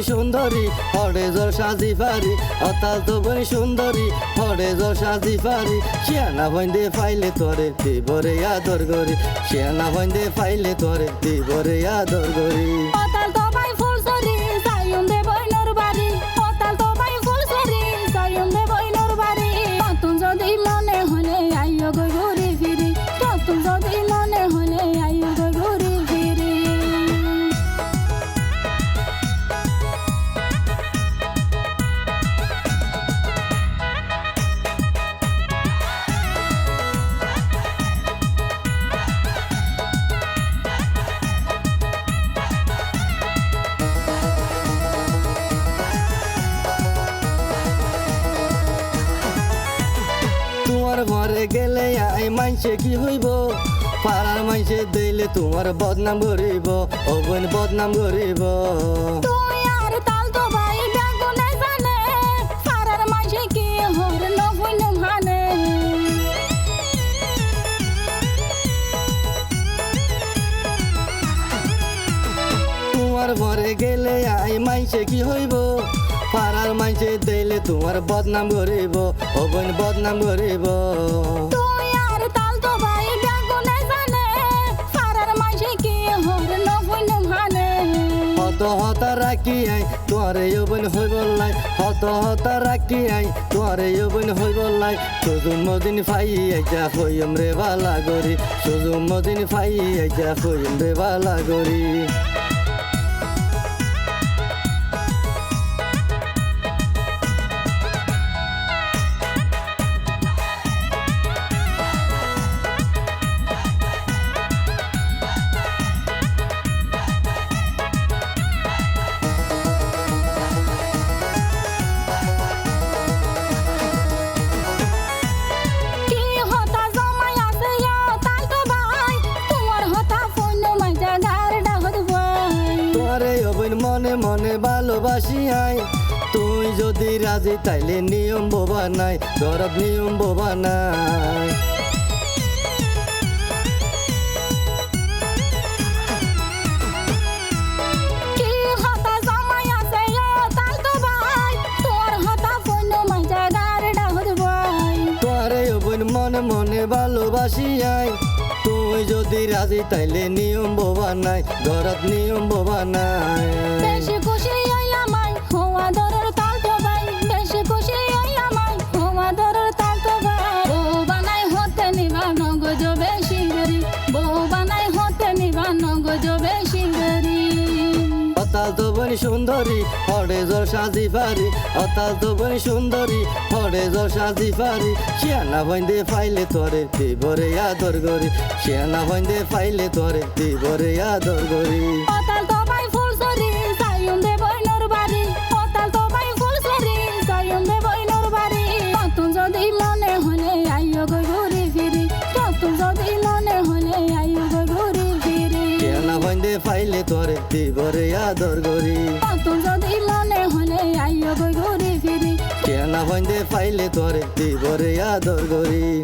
সুন্দরী হরে জল সাজি পারি অতাল তো বনি সুন্দরী হরে জল সাজি পারি শিয়ানা বন্দে ফাইলে তোরে দিবরে আদর গরি শিয়ানা বন্দে ফাইলে তোরে দিবরে আদর গরি অতাল তো ভাই ফুলসরি সায়ুম দে বইনর বাড়ি অতাল তো ভাই ফুলসরি সায়ুম দে বইনর বাড়ি নতুন যদি মনে হলে আইও গো ঘুরি ফিরি নতুন যদি মনে হলে আইও গো ঘুরি ফিরি তোমার ঘরে গেলে আই মানছে কি হইব পাড়ার মানছে দিলে তোমার বদনাম করিব অবন বদনাম করিব তুই আর তাল তো ভাই বেগুনে জানে সারার মাঝে কি হর নবুন মানে তোমার ঘরে গেলে আই মানছে কি হইব পাড়ার মানছে দিলে তোমার বদনাম করিব অবন বদনাম করিব তুই আর তাল তো ভাই বেগুনে জানে সারার মাঝে কি হর নবুন মানে হত হতা রাখি আই তোরে অবন হইব লাই হত হতা রাখি আই তোরে অবন হইব লাই সুজুম মদিন ফাই আইজা হইম রে বালা গরি সুজুম মদিন ফাই আইজা হইম রে বালা গরি কি হতা জমাই আছে ইয়া তাল তো ভাই তোমার হতা ফোন মাঝে গার ডাহদ ভাই তোরে অবন মনে মনে ভালোবাসি আই তুই যদি রাজি তাইলে নিয়ম বোবা নাই গরব নিয়ম বোবা নাই কি হতা জমাই আছে ইয়া তাল তো ভাই তোর হতা ফোন মাঝে গার ডাহদ ভাই তোরে অবন মনে মনে ভালোবাসি আই তুই যদি রাজি তাইলে নিয়ম বোবা নাই গরব নিয়ম বোবা নাই বেশি খুশি হইলাম আই হওয়া দরের তাল তো ভাই বেশি খুশি হইলাম আই হওয়া দরের তাল তো ভাই বউ বানাই হতে নিবা নগজ বেশি গরি বউ বানাই হতে নিবা নগজ বেশি গরি অতাল তো বনি সুন্দরী হরে জল সাজি পারি অতাল তো বনি সুন্দরী হরে জল সাজি পারি শিয়ানা বন্দে ফাইলে তোরে দিবরে আদর গরি শিয়ানা বন্দে ফাইলে তোরে দিবরে আদর গরি অতাল তো ভাই ফুলসরি সায়ুম দে বইনর বাড়ি অতাল তো ভাই ফুলসরি সায়ুম দে বইনর বাড়ি নতুন যদি মনে হলে আইও গো ঘুরি ফিরি নতুন যদি মনে হলে আইও গো ঘুরি ফিরি শিয়ানা বন্দে ফাইলে তোরে দিবরে আদর গরি নতুন যদি মনে হলে আইও গো ঘুরি ফিরি শিয়ানা বন্দে ফাইলে তোরে দিবরে আদর গরি